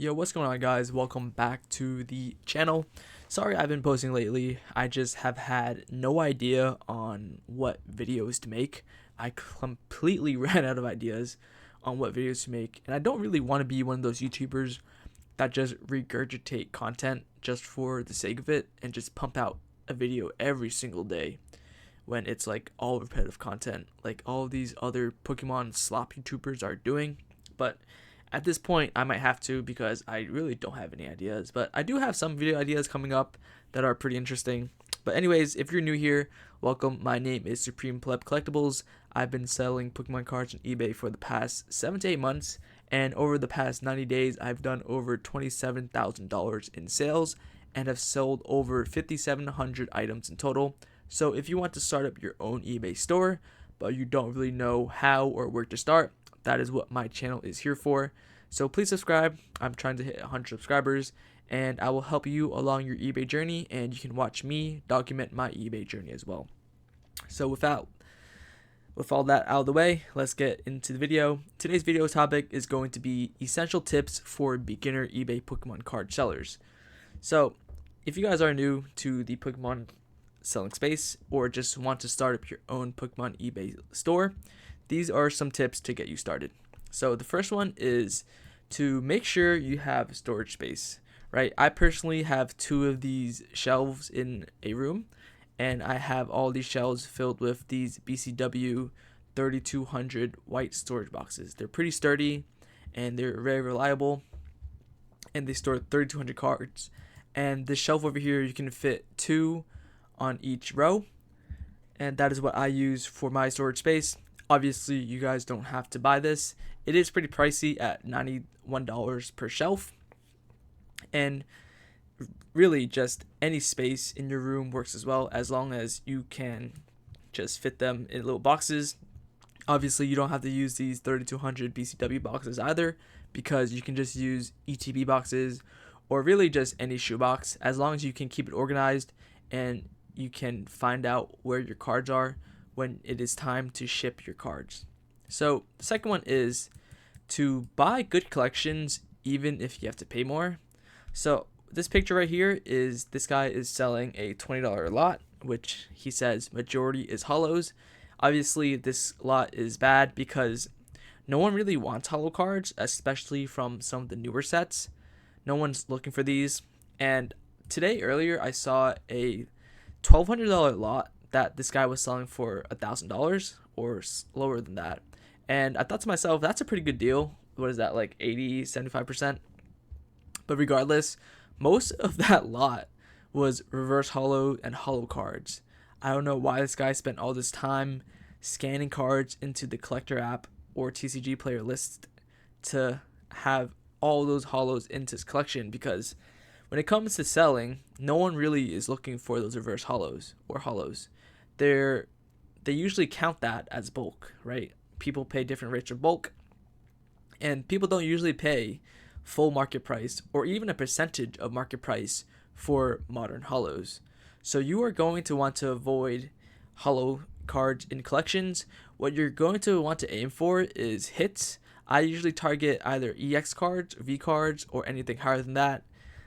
Yo, what's going on, guys? Welcome back to the channel. Sorry I've been posting lately. I just have had no idea on what videos to make. I completely ran out of ideas on what videos to make, and I don't really want to be one of those YouTubers that just regurgitate content just for the sake of it and just pump out a video every single day when it's like all repetitive content like all these other Pokemon slop YouTubers are doing. But at this point, I might have to because I really don't have any ideas. But I do have some video ideas coming up that are pretty interesting. But anyways, if you're new here, welcome. My name is Supreme Pleb Collectibles. I've been selling Pokemon cards on eBay for the past 7 to 8 months. And over the past 90 days, I've done over $27,000 in sales and have sold over 5,700 items in total. So if you want to start up your own eBay store, but you don't really know how or where to start, that is what my channel is here for. So please subscribe. I'm trying to hit 100 subscribers, and I will help you along your eBay journey, and you can watch me document my eBay journey as well. So with all that out of the way, let's get into the video. Today's video topic is going to be essential tips for beginner eBay Pokemon card sellers. So if you guys are new to the Pokemon selling space or just want to start up your own Pokemon eBay store, these are some tips to get you started. So the first one is to make sure you have storage space, right? I personally have 2 of these shelves in a room, and I have all these shelves filled with these BCW 3200 white storage boxes. They're pretty sturdy and they're very reliable, and they store 3200 cards. And this shelf over here, you can fit 2 on each row, and that is what I use for my storage space. Obviously, you guys don't have to buy this. It is pretty pricey at $91 per shelf. And really, just any space in your room works as well, as long as you can just fit them in little boxes. Obviously, you don't have to use these 3200 BCW boxes either, because you can just use ETB boxes or really just any shoebox, as long as you can keep it organized and you can find out where your cards are when it is time to ship your cards. So the second one is to buy good collections even if you have to pay more. So this picture right here is this guy is selling a $20 lot, which he says majority is hollows. Obviously this lot is bad because no one really wants hollow cards, especially from some of the newer sets. No one's looking for these. And today earlier I saw a $1,200 lot that this guy was selling for $1,000 or lower than that. And I thought to myself, that's a pretty good deal. What is that, like 80, 75%? But regardless, most of that lot was reverse hollow and hollow cards. I don't know why this guy spent all this time scanning cards into the collector app or TCG player list to have all those hollows into his collection, because when it comes to selling, no one really is looking for those reverse hollows or hollows. They usually count that as bulk, right? People pay different rates for bulk, and people don't usually pay full market price or even a percentage of market price for modern hollows. So you are going to want to avoid hollow cards in collections. What you're going to want to aim for is hits. I usually target either EX cards, V cards, or anything higher than that.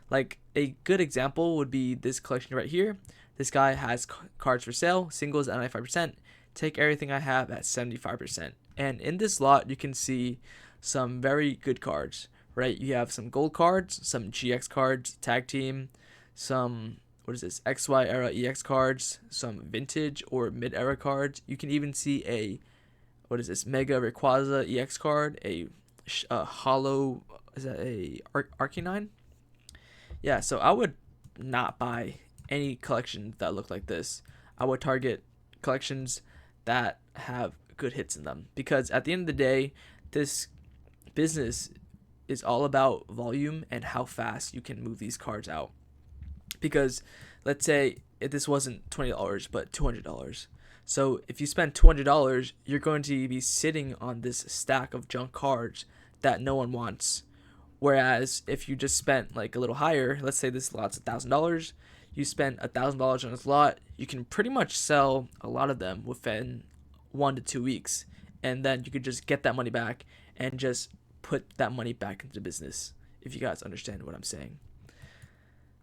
Like a good example would be this collection right here. This guy has cards for sale, singles at 95%, take everything I have at 75%. And in this lot, you can see some very good cards, right? You have some gold cards, some GX cards, tag team, some, XY era EX cards, some vintage or mid-era cards. You can even see a, Mega Rayquaza EX card, a hollow, is that a Arcanine? Yeah, so I would not buy any collections that look like this. I would target collections that have good hits in them, because at the end of the day, this business is all about volume and how fast you can move these cards out. Because let's say if this wasn't $20 but $200, so if you spend $200, you're going to be sitting on this stack of junk cards that no one wants. Whereas if you just spent like a little higher, let's say this lot's $1,000, you spend $1,000 on this lot, you can pretty much sell a lot of them within 1 to 2 weeks, and then you could just get that money back and just put that money back into the business if you guys understand what I'm saying.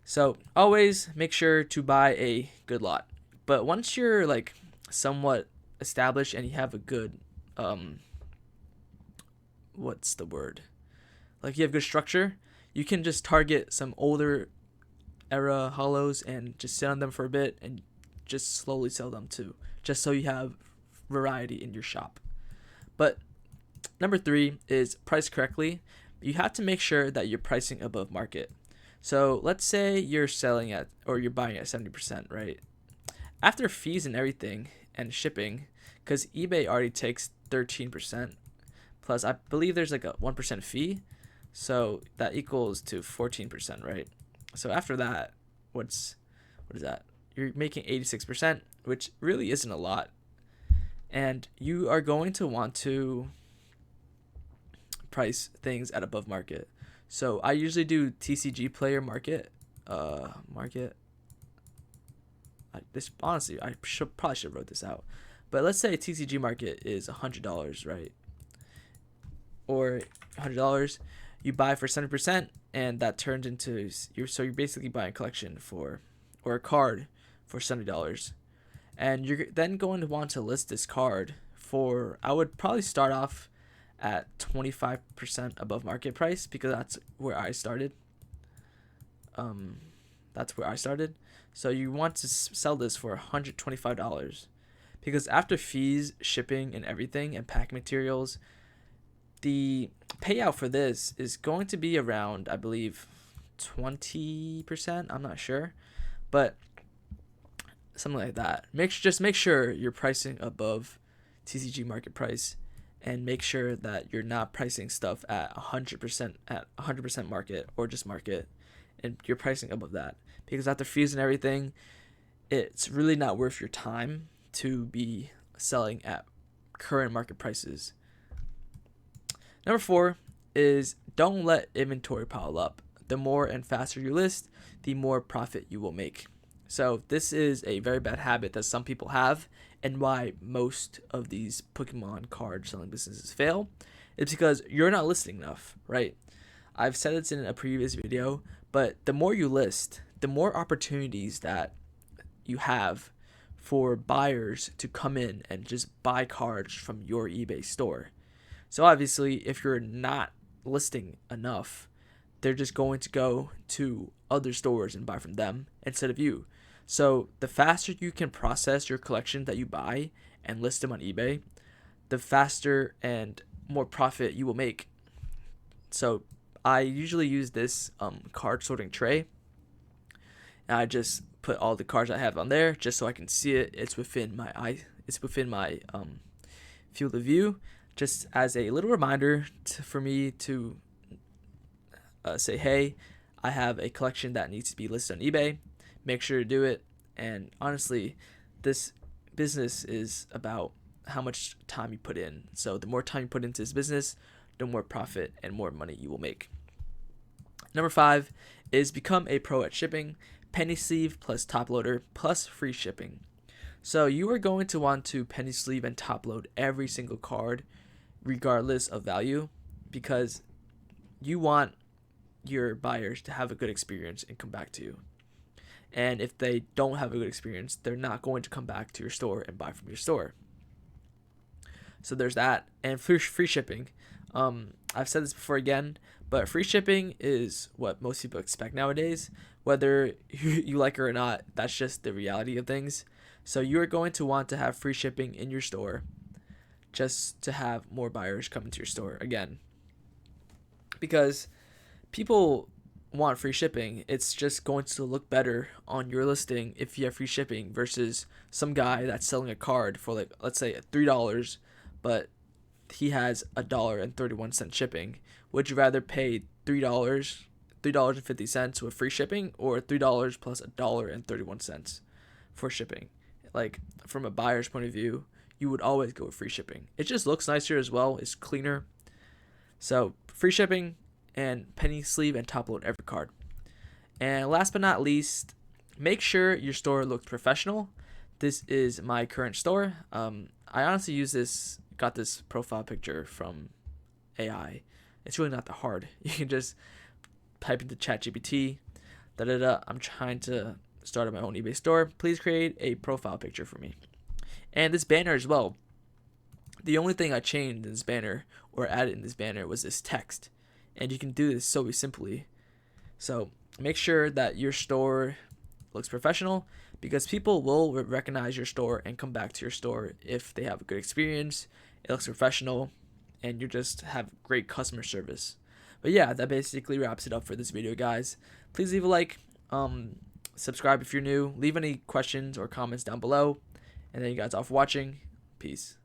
So always make sure to buy a good lot. But once you're like somewhat established and you have a good what's the word? Like you have good structure, you can just target some older era hollows and just sit on them for a bit and just slowly sell them too, just so you have variety in your shop. But number 3 is price correctly. You have to make sure that you're pricing above market. So let's say you're selling at, or you're buying at 70%, right? After fees and everything and shipping, because eBay already takes 13%, plus I believe there's like a 1% fee, so that equals to 14%, right? So after that, what is that? You're making 86%, which really isn't a lot. And you are going to want to price things at above market. So I usually do TCG player market. This honestly, I probably should have wrote this out. But let's say TCG market is $100, right? Or $100. You buy for 70%, and that turns into you're basically buying a collection for, or a card for $70. And you're then going to want to list this card for, I would probably start off at 25% above market price, because that's where I started. So you want to sell this for $125, because after fees, shipping, and everything, and packing materials, the payout for this is going to be around, I believe, 20%. I'm not sure, but something like that. Just make sure you're pricing above TCG market price, and make sure that you're not pricing stuff at 100% market, or just market, and you're pricing above that, because after fees and everything, it's really not worth your time to be selling at current market prices. Number 4 is don't let inventory pile up. The more and faster you list, the more profit you will make. So this is a very bad habit that some people have, and why most of these Pokemon card selling businesses fail. It's because you're not listing enough, right? I've said this in a previous video, but the more you list, the more opportunities that you have for buyers to come in and just buy cards from your eBay store. So obviously, if you're not listing enough, they're just going to go to other stores and buy from them instead of you. So the faster you can process your collection that you buy and list them on eBay, the faster and more profit you will make. So I usually use this card sorting tray, and I just put all the cards I have on there just so I can see it. It's within my field of view, just as a little reminder for me to say, hey, I have a collection that needs to be listed on eBay. Make sure to do it. And honestly, this business is about how much time you put in. So the more time you put into this business, the more profit and more money you will make. Number 5 is become a pro at shipping. Penny sleeve plus top loader plus free shipping. So you are going to want to penny sleeve and top load every single card regardless of value, because you want your buyers to have a good experience and come back to you. And if they don't have a good experience, they're not going to come back to your store and buy from your store. So there's that. And free shipping. I've said this before again, but free shipping is what most people expect nowadays. Whether you like it or not, that's just the reality of things. So you're going to want to have free shipping in your store just to have more buyers come into your store again. Because people want free shipping. It's just going to look better on your listing if you have free shipping versus some guy that's selling a card for, like, let's say $3, but he has $1.31 shipping. Would you rather pay $3.50 with free shipping, or $3 plus $1.31 for shipping? Like, from a buyer's point of view, you would always go with free shipping. It just looks nicer as well. It's cleaner. So free shipping and penny sleeve and top load every card. And last but not least, make sure your store looks professional. This is my current store. I honestly got this profile picture from AI. It's really not that hard. You can just type into ChatGPT, I'm trying to start my own eBay store. Please create a profile picture for me. And this banner as well. The only thing I changed in this banner or added in this banner was this text. And you can do this so simply. So make sure that your store looks professional, because people will recognize your store and come back to your store if they have a good experience, it looks professional, and you just have great customer service. But yeah, that basically wraps it up for this video, guys. Please leave a like, subscribe if you're new, leave any questions or comments down below, and thank you guys all for watching. Peace.